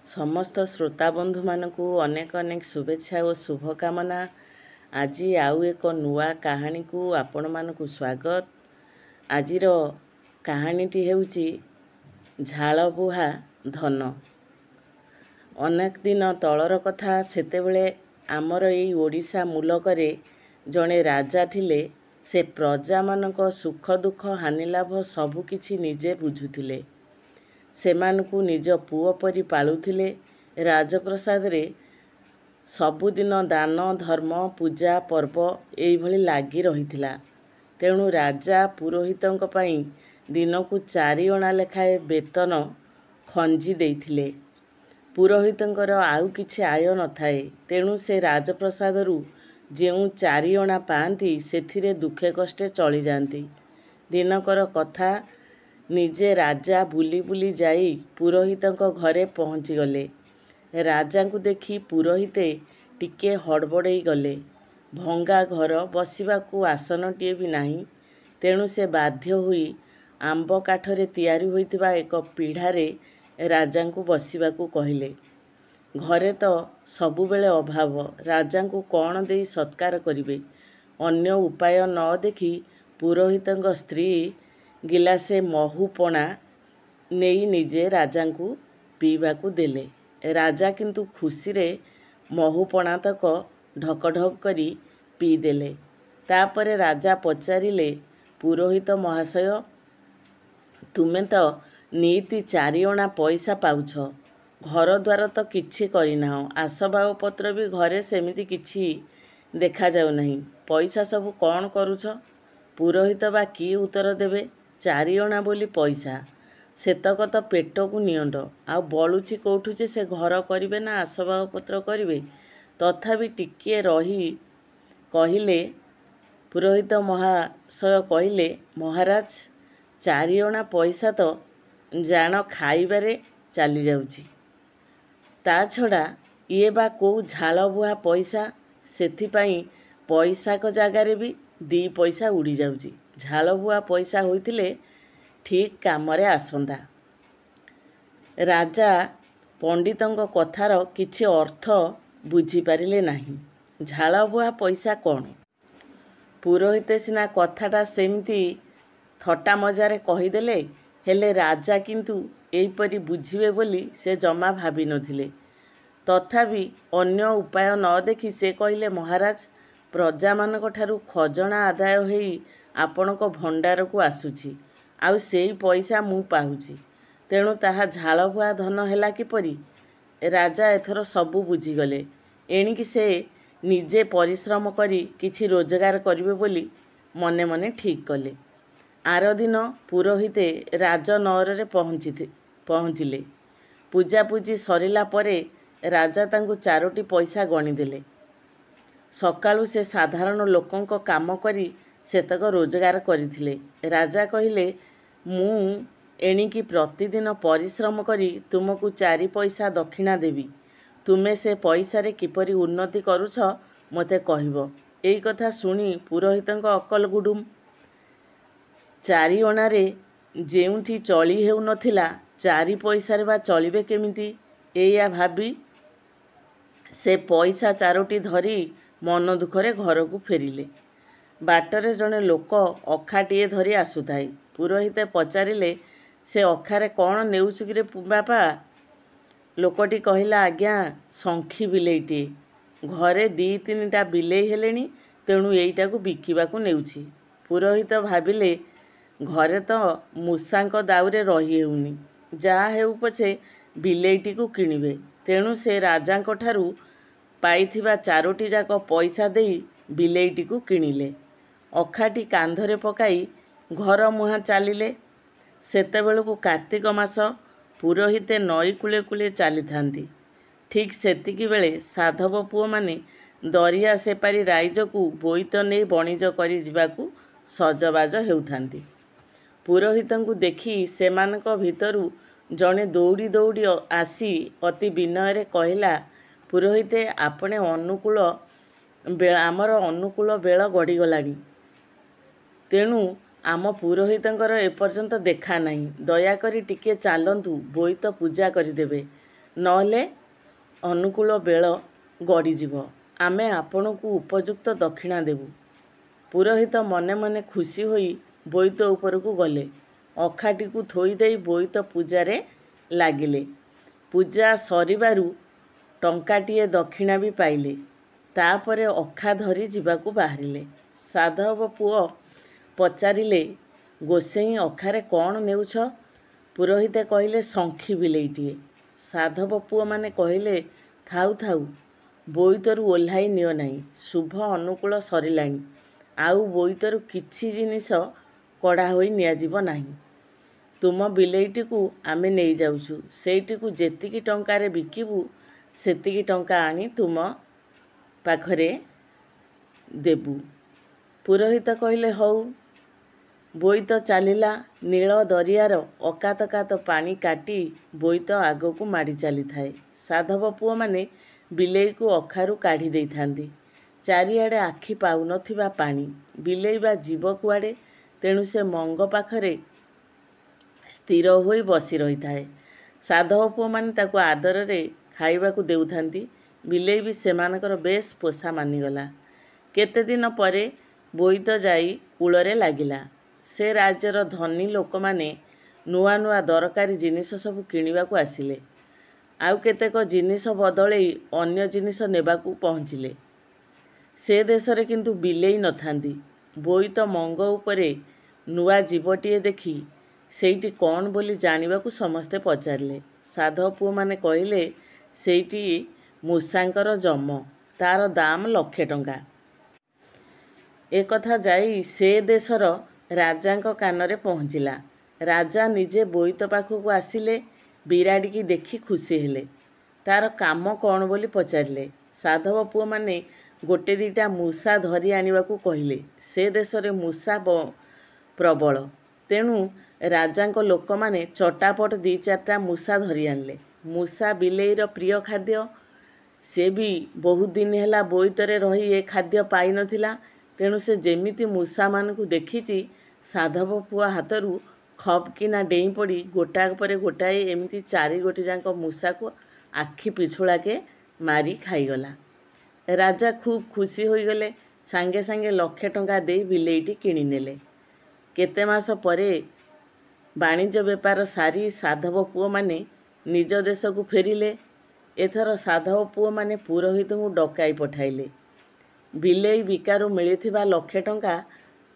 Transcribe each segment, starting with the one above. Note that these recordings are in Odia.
समस्त श्रोता बंधु मानकु अनेक अनेक शुभेच्छा और शुभकामना। आज आउ एक नुआ कहानी को आपण मानकु स्वागत। आजिर कहानीटी हेउची झाल बुहा धन। अनेक दिन तलर कथा। सेतेबेले आमर एई ओडिशा मुलकरे जणे राजा थिले। से प्रजा मानक सुख दुख हानि लाभ सबु किछि निजे बुझुथिले। सेमानकु निज पुओ परि पालुथिले। राजप्रसाद रे सबुदिन दान धर्म पूजा पर्व एई भली लागी रहिथिला। तेणु राजा पुरोहितंक पई दिनकु 4 अणा लेखाए वेतन खंजी देइथिले। पुरोहितंकर आउ किछि आय नथाए। तेणु से राजप्रसादरू जेउ 4 अणा पांती सेथिरे दुखे कष्टे चली जांती। दिनकर कथा। निजे राजा बुली बुली जाई पुरोहितंक घरे पहुँची गले। राजांकु देखि पुरोहिते टिके हड़बड़ेई गले। भंगा घर, बसिबाकू आसनटिए भी नाही। तेणु से बाध्य होई आंब काठरे तियारी होइतिबा एक पीढ़ारे राजांकु बसिबाकू कहिले। घरे तो सबुबेले अभाव। राजांकु कौन देई सत्कार करिवे। अन्य उपाय न देखि पुरोहितंक स्त्री गिलासे महू पणा नेई निजे राजांकु पीबाकू देले। राजा किंतु खुशीरे महू पणा तक ढक ढक करी पी देले। तापरे राजा पचारिले, पुरोहित महाशय, तुमे तो नीति 4 अणा पैसा पाउछ। घर द्वार तो किछि करिनाह। आसबाब पत्र भी घरे सेमिति किछि देखा जाउ नहीं। पैसा सबु कौन करूछ? पुरोहित बा की उत्तर देबे। 4 अणा बोली पैसा, सेतक तो पेट को नियंड। आ बलुची कोठु जे से घर करिवे ना आसबाब पत्र करिवे। तथापि टिकिए रही कहिले। पुरोहित महाशय कहिले, महाराज 4 अणा पैसा तो जान खाइबारे चली जाउची। ता छड़ा ये बा को झाल बुहा पैसा। सेथिपाई पैसाक जागारे भी 2 पैसा उड़ी जाउची। झाल बुहा पैसा होइतिले ठीक कामरे आसंदा। राजा पंडितंक कथार किछि अर्थ बुझी पारिले नाही। झाल बुहा पैसा कौन? पुरोहिते सिना कथाटा सेमिति थट्टा मजारे कहिदेले। हेले राजा किंतु एइपरि बुझिबे बोली से जमा भाबी नथिले। तथापि अन्य उपाय न देखि से कहिले, महाराज प्रजा मानक ठारू खजना आदाय हेई आपणक भंडार को आसुची। आउ सेई पैसा मु पाहुची। तेणु ताहा झाल बुहा धन हेला किपरि? राजा एथर सबु बुझीगले। एणिकी से निजे परिश्रम करी किछि रोजगार करिवे बोली मने मने ठीक कले। आर दिन पुरोहिते राजनगरे पहुँचिले। पूजापूजी सरिला परे राजा तांकु 4टी पैसा गणिदेले। सकाळु से साधारण लोकंक काम करी सेतक रोजगार करिथिले। राजा कहिले, मु एणिकी प्रतिदिन परिश्रम करी तुमको 4 पैसा दक्षिणा देवी। तुमे से पैसारे किपरि उन्नति करुछ मते कहिब। एई कथा सुनी पुरोहितंक अकल गुडुम। 4 अणारे जेउठी चली हेउ नथिला 4 पैसारे बा चलिबे केमिति? एया भाबी से पैसा 4टी धरी मन दुखरे घर को फेरिले। बाटरे जने लोक अखाटिए धरी आसुथाई। पुरोहिते पचारिले, से अखारे कौन नेउछु कि रे बापा? लोकटी कहिला, आज्ञा संखी बिलेईटिए। घरे 2-3टा बिलेई हेलेनी। तेणु एइटा को बिकिबाकू नेउछि। पुरोहित भाबिले, घरे तो मूषांक दाउरे रही हेउनी। जा हेउ पछे बिलेईटी को किणिबे। तेणु से राजांक ठारू पाइथिबा 4टी जाक पैसा देई बिलेईटी को किणिले। अखाटी कांधरे पकाई घर मुहां चालिले। सेतेबेलकु कार्तिक मास। पुरोहिते नई कूले कूले चली थांती। ठीक सेतिकी बेले साधव पुओ माने दरिया सेपारी राइज को बोईत नहीं बणिज करी जिबाकू सजबाज हेउथांती। पुरोहितंकु देखि सेमानक भितरु जणे दौड़ी दौड़ी आसी अति विनୟରେ कहिला, पुरोहिते आपणे आमर अनुकूल बेल गड़ीगलानी। तेणु आम पुरोहितंकर एपर्यंत देखा नहीं। दयाकरी टिके चालंतु, बोईत पूजा करिदेबे। ନହେଲେ ଅନୁକୂଳ ବେଳ ଗଡ଼ିଯିବ। ଆମେ ଆପଣଙ୍କୁ ଉପଯୁକ୍ତ ଦକ୍ଷିଣା ଦେବୁ। ପୁରୋହିତ ମନେ ମନେ ଖୁସି ହୋଇ ବୋଇତ ଉପରକୁ ଗଲେ। ଅଖାଟିକୁ ଥୋଇଦେଇ ବୋଇତ ପୂଜାରେ ଲାଗିଲେ। ପୂଜା ସରିବାରୁ ଟଙ୍କାଟିଏ ଦକ୍ଷିଣା ବି ପାଇଲେ। ତାପରେ ଅଖା ଧରି ଯିବାକୁ ବାହାରିଲେ। ସାଧବ ପୁଅ ପଚାରିଲେ, ଗୋସେଇଁ ଅଖାରେ କ'ଣ ନେଉଛ? ପୁରୋହିତେ କହିଲେ, ଶଙ୍ଖି ବିଲେଇଟିଏ। ସାଧବ ପୁଅମାନେ କହିଲେ, ଥାଉ ଥାଉ, ବୋଇତରୁ ଓହ୍ଲାଇ ନିଅ ନାହିଁ। ଶୁଭ ଅନୁକୂଳ ସରିଲାଣି। ଆଉ ବୋଇତରୁ କିଛି ଜିନିଷ କଢ଼ା ହୋଇ ନିଆଯିବ ନାହିଁ। ତୁମ ବିଲେଇଟିକୁ ଆମେ ନେଇଯାଉଛୁ। ସେଇଟିକୁ ଯେତିକି ଟଙ୍କାରେ ବିକିବୁ ସେତିକି ଟଙ୍କା ଆଣି ତୁମ ପାଖରେ ଦେବୁ। ପୁରୋହିତ କହିଲେ, ହଉ। ବୋଇତ ଚାଲିଲା। ନୀଳ ଦରିଆର ଅକାତ କାତ ପାଣି କାଟି ବୋଇତ ଆଗକୁ ମାଡ଼ି ଚାଲିଥାଏ। ସାଧବ ପୁଅମାନେ ବିଲେଇକୁ ଅଖାରୁ କାଢ଼ି ଦେଇଥାନ୍ତି। ଚାରିଆଡ଼େ ଆଖି ପାଉନଥିବା ପାଣି। ବିଲେଇ ବା ଯିବ କୁଆଡ଼େ? ତେଣୁ ସେ ମଙ୍ଗ ପାଖରେ ସ୍ଥିର ହୋଇ ବସି ରହିଥାଏ। ସାଧବ ପୁଅମାନେ ତାକୁ ଆଦରରେ ଖାଇବାକୁ ଦେଉଥାନ୍ତି। ବିଲେଇ ବି ସେମାନଙ୍କର ବେଶ୍ ପୋଷା ମାନିଗଲା। କେତେଦିନ ପରେ ବୋଇତ ଯାଇ କୂଳରେ ଲାଗିଲା। ସେ ରାଜ୍ୟର ଧନୀ ଲୋକମାନେ ନୂଆ ନୂଆ ଦରକାରୀ ଜିନିଷ ସବୁ କିଣିବାକୁ ଆସିଲେ। ଆଉ କେତେକ ଜିନିଷ ବଦଳେଇ ଅନ୍ୟ ଜିନିଷ ନେବାକୁ ପହଞ୍ଚିଲେ। ସେ ଦେଶରେ କିନ୍ତୁ ବିଲେଇ ନଥାନ୍ତି। ବୋଇତ ମଙ୍ଗ ଉପରେ ନୂଆ ଜୀବଟିଏ ଦେଖି ସେଇଟି କ'ଣ ବୋଲି ଜାଣିବାକୁ ସମସ୍ତେ ପଚାରିଲେ। ସାଧବ ପୁଅମାନେ କହିଲେ, ସେଇଟି ମୂଷାଙ୍କର ଯମ। ତା'ର ଦାମ 1,00,000 ଟଙ୍କା। ଏ କଥା ଯାଇ ସେ ଦେଶର ରାଜାଙ୍କ କାନରେ ପହଞ୍ଚିଲା। ରାଜା ନିଜେ ବୋଇତ ପାଖକୁ ଆସିଲେ। ବିରାଡ଼ିକି ଦେଖି ଖୁସି ହେଲେ। ତା'ର କାମ କ'ଣ ବୋଲି ପଚାରିଲେ। ସାଧବ ପୁଅମାନେ ଗୋଟେ ଦିଟା ମୂଷା ଧରି ଆଣିବାକୁ କହିଲେ। ସେ ଦେଶରେ ମୂଷା ପ୍ରବଳ। ତେଣୁ ରାଜାଙ୍କ ଲୋକମାନେ ଚଟାପଟ 2-4ଟା ମୂଷା ଧରି ଆଣିଲେ। ମୂଷା ବିଲେଇର ପ୍ରିୟ ଖାଦ୍ୟ। ସେ ବି ବହୁତ ଦିନ ହେଲା ବୋଇତରେ ରହି ଏ ଖାଦ୍ୟ ପାଇନଥିଲା। ତେଣୁ ସେ ଯେମିତି ମୂଷାମାନଙ୍କୁ ଦେଖିଛି, ସାଧବ ପୁଅ ହାତରୁ ଖପ୍ କିନା ଡେଇଁ ପଡ଼ି ଗୋଟାକ ପରେ ଗୋଟାଏ ଏମିତି 4 ଗୋଟି ଯାକ ମୂଷାକୁ ଆଖି ପିଛୁଳାକେ ମାରି ଖାଇଗଲା। ରାଜା ଖୁବ୍ ଖୁସି ହୋଇଗଲେ। ସାଙ୍ଗେ ସାଙ୍ଗେ 1,00,000 ଟଙ୍କା ଦେଇ ବିଲେଇଟି କିଣିନେଲେ। କେତେ ମାସ ପରେ ବାଣିଜ୍ୟ ବେପାର ସାରି ସାଧବ ପୁଅମାନେ ନିଜ ଦେଶକୁ ଫେରିଲେ। ଏଥର ସାଧବ ପୁଅମାନେ ପୁରୋହିତଙ୍କୁ ଡକାଇ ପଠାଇଲେ। ବିଲେଇ ବିକାରୁ ମିଳିଥିବା 1,00,000 ଟଙ୍କା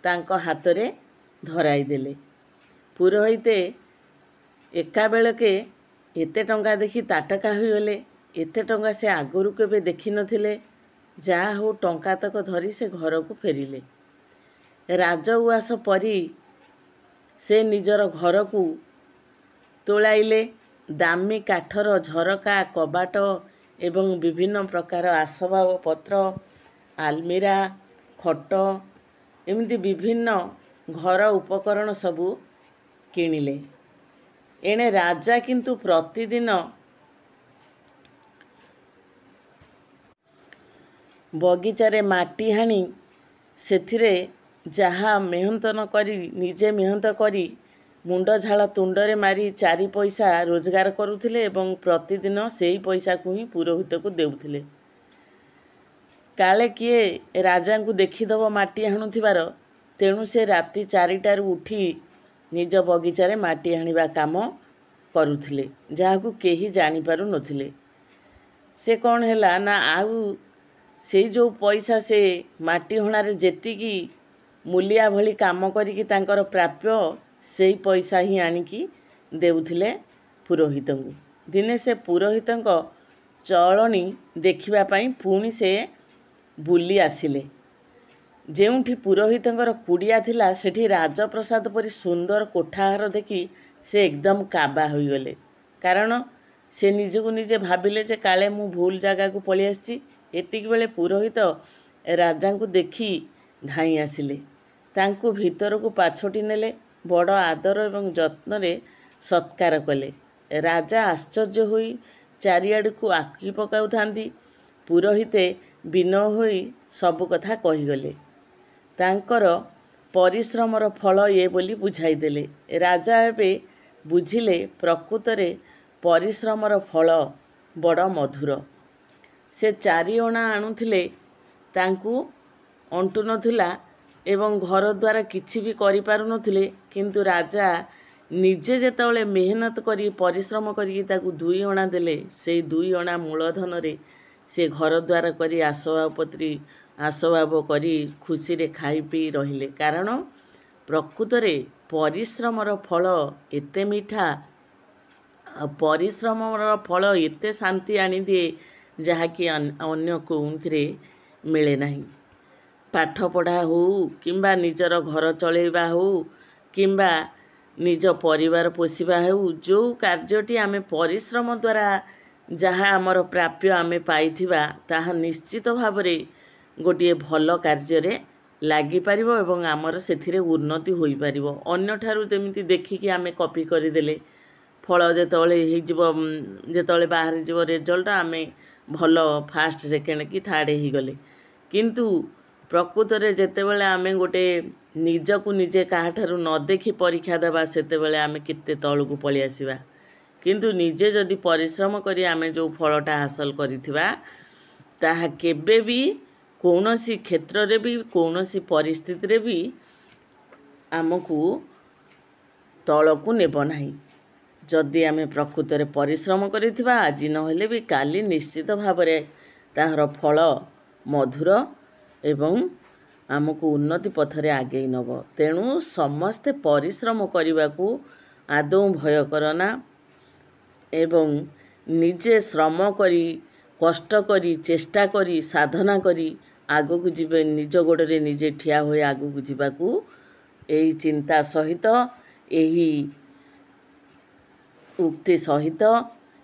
ତାଙ୍କ ହାତରେ ଧରାଇ ଦେଲେ। ପୁରୋହିତେ ଏକାବେଳକେ ଏତେ ଟଙ୍କା ଦେଖି ତାଟକା ହୋଇଗଲେ। ଏତେ ଟଙ୍କା ସେ ଆଗରୁ କେବେ ଦେଖିନଥିଲେ। ଯାହା ହଉ, ଟଙ୍କାତକ ଧରି ସେ ଘରକୁ ଫେରିଲେ। ରାଜଉଆସ ପରି ସେ ନିଜର ଘରକୁ ତୋଳାଇଲେ। ଦାମୀ କାଠର ଝରକା, କବାଟ ଏବଂ ବିଭିନ୍ନ ପ୍ରକାର ଆସବାବପତ୍ର, ଆଲମିରା, ଖଟ, ଏମିତି ବିଭିନ୍ନ ଘର ଉପକରଣ ସବୁ କିଣିଲେ। ଏଣେ ରାଜା କିନ୍ତୁ ପ୍ରତିଦିନ ବଗିଚାରେ ମାଟି ହାଣି ସେଥିରେ ଯାହା ମେହନ୍ତନ କରି ନିଜେ ମେହନ୍ତ କରି ମୁଣ୍ଡ ଝାଳ ତୁଣ୍ଡରେ ମାରି 4 ପଇସା ରୋଜଗାର କରୁଥିଲେ ଏବଂ ପ୍ରତିଦିନ ସେଇ ପଇସାକୁ ହିଁ ପୁରୋହିତକୁ ଦେଉଥିଲେ। କାଳେ କିଏ ରାଜାଙ୍କୁ ଦେଖିଦେବ ମାଟି ହାଣୁଥିବାର, ତେଣୁ ସେ ରାତି 4ଟାରୁ ଉଠି ନିଜ ବଗିଚାରେ ମାଟି ହାଣିବା କାମ କରୁଥିଲେ, ଯାହାକୁ କେହି ଜାଣିପାରୁନଥିଲେ। ସେ କ'ଣ ହେଲା ନା, ଆଉ ସେଇ ଯେଉଁ ପଇସା ସେ ମାଟି ହଣାରେ ଯେତିକି ମୂଲିଆ ଭଳି କାମ କରିକି ତାଙ୍କର ପ୍ରାପ୍ୟ, ସେଇ ପଇସା ହିଁ ଆଣିକି ଦେଉଥିଲେ ପୁରୋହିତଙ୍କୁ। ଦିନେ ସେ ପୁରୋହିତଙ୍କ ଚଳଣି ଦେଖିବା ପାଇଁ ପୁଣି ସେ ବୁଲି ଆସିଲେ। ଯେଉଁଠି ପୁରୋହିତଙ୍କର କୁଡ଼ିଆ ଥିଲା, ସେଠି ରାଜପ୍ରସାଦ ପରି ସୁନ୍ଦର କୋଠାଘର ଦେଖି ସେ ଏକଦମ କାବା ହୋଇଗଲେ। କାରଣ ସେ ନିଜକୁ ନିଜେ ଭାବିଲେ ଯେ କାଳେ ମୁଁ ଭୁଲ ଜାଗାକୁ ପଳେଇ ଆସିଛି। ଏତିକିବେଳେ ପୁରୋହିତ ରାଜାଙ୍କୁ ଦେଖି ଧାଇଁ ଆସିଲେ। ତାଙ୍କୁ ଭିତରକୁ ପାଛୋଟି ନେଲେ। ବଡ଼ ଆଦର ଏବଂ ଯତ୍ନରେ ସତ୍କାର କଲେ। ରାଜା ଆଶ୍ଚର୍ଯ୍ୟ ହୋଇ ଚାରିଆଡ଼କୁ ଆଖି ପକାଉଥାନ୍ତି। ପୁରୋହିତେ ବିନୟ ହୋଇ ସବୁ କଥା କହିଗଲେ। ତାଙ୍କର ପରିଶ୍ରମର ଫଳ ଏ ବୋଲି ବୁଝାଇଦେଲେ। ରାଜା ଏବେ ବୁଝିଲେ ପ୍ରକୃତରେ ପରିଶ୍ରମର ଫଳ ବଡ଼ ମଧୁର। ସେ 4 ଅଣା ଆଣୁଥିଲେ, ତାଙ୍କୁ ଅଣ୍ଟୁ ନଥିଲା ଏବଂ ଘର ଦ୍ୱାରା କିଛି ବି କରିପାରୁନଥିଲେ। କିନ୍ତୁ ରାଜା ନିଜେ ଯେତେବେଳେ ମେହନତ କରି ପରିଶ୍ରମ କରିକି ତାକୁ 2 ଅଣା ଦେଲେ, ସେଇ 2 ଅଣା ମୂଳଧନରେ ସେ ଘର ଦ୍ୱାର କରି ଆସବାବ କରି ଖୁସିରେ ଖାଇ ପିଇ ରହିଲେ। କାରଣ ପ୍ରକୃତରେ ପରିଶ୍ରମର ଫଳ ଏତେ ମିଠା, ପରିଶ୍ରମର ଫଳ ଏତେ ଶାନ୍ତି ଆଣିଦିଏ, ଯାହାକି ଅନ୍ୟ କେଉଁଥିରେ ମିଳେ ନାହିଁ। ପାଠପଢ଼ା ହେଉ କିମ୍ବା ନିଜର ଘର ଚଳେଇବା ହେଉ କିମ୍ବା ନିଜ ପରିବାର ପୋଷିବା ହେଉ, ଯେଉଁ କାର୍ଯ୍ୟଟି ଆମେ ପରିଶ୍ରମ ଦ୍ୱାରା ଯାହା ଆମର ପ୍ରାପ୍ୟ ଆମେ ପାଇଥିବା, ତାହା ନିଶ୍ଚିତ ଭାବରେ ଗୋଟିଏ ଭଲ କାର୍ଯ୍ୟରେ ଲାଗିପାରିବ ଏବଂ ଆମର ସେଥିରେ ଉନ୍ନତି ହୋଇପାରିବ। ଅନ୍ୟଠାରୁ ଯେମିତି ଦେଖିକି ଆମେ କପି କରିଦେଲେ, ଫଳ ଯେତେବେଳେ ହେଇଯିବ, ଯେତେବେଳେ ବାହାରିଯିବ ରେଜଲ୍ଟ, ଆମେ ଭଲ ଫାଷ୍ଟ ସେକେଣ୍ଡ କି ଥାର୍ଡ଼ ହେଇଗଲେ। କିନ୍ତୁ ପ୍ରକୃତରେ ଯେତେବେଳେ ଆମେ ଗୋଟେ ନିଜକୁ ନିଜେ କାହାଠାରୁ ନ ଦେଖି ପରୀକ୍ଷା ଦେବା, ସେତେବେଳେ ଆମେ କେତେ ତଳକୁ ପଳେଇ ଆସିବା। କିନ୍ତୁ ନିଜେ ଯଦି ପରିଶ୍ରମ କରି ଆମେ ଯେଉଁ ଫଳଟା ହାସଲ କରିଥିବା, ତାହା କେବେ ବି କୌଣସି କ୍ଷେତ୍ରରେ ବି କୌଣସି ପରିସ୍ଥିତିରେ ବି ଆମକୁ ତଳକୁ ନେବ ନାହିଁ। ଯଦି ଆମେ ପ୍ରକୃତରେ ପରିଶ୍ରମ କରିଥିବା, ଆଜି ନହେଲେ ବି କାଲି ନିଶ୍ଚିତ ଭାବରେ ତାହାର ଫଳ ମଧୁର ଏବଂ ଆମକୁ ଉନ୍ନତି ପଥରେ ଆଗେଇ ନେବ। ତେଣୁ ସମସ୍ତେ ପରିଶ୍ରମ କରିବାକୁ ଆଦୌ ଭୟ କରନା ଏବଂ ନିଜେ ଶ୍ରମ କରି, କଷ୍ଟ କରି, ଚେଷ୍ଟା କରି, ସାଧନା କରି ଆଗକୁ ଯିବେ। ନିଜ ଗୋଡ଼ରେ ନିଜେ ଠିଆ ହୋଇ ଆଗକୁ ଯିବାକୁ ଏହି ଚିନ୍ତା ସହିତ, ଏହି ଉକ୍ତି ସହିତ,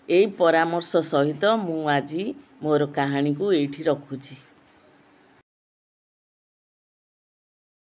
ଏହି ପରାମର୍ଶ ସହିତ ମୁଁ ଆଜି ମୋର କାହାଣୀକୁ ଏଇଠି ରଖୁଛି।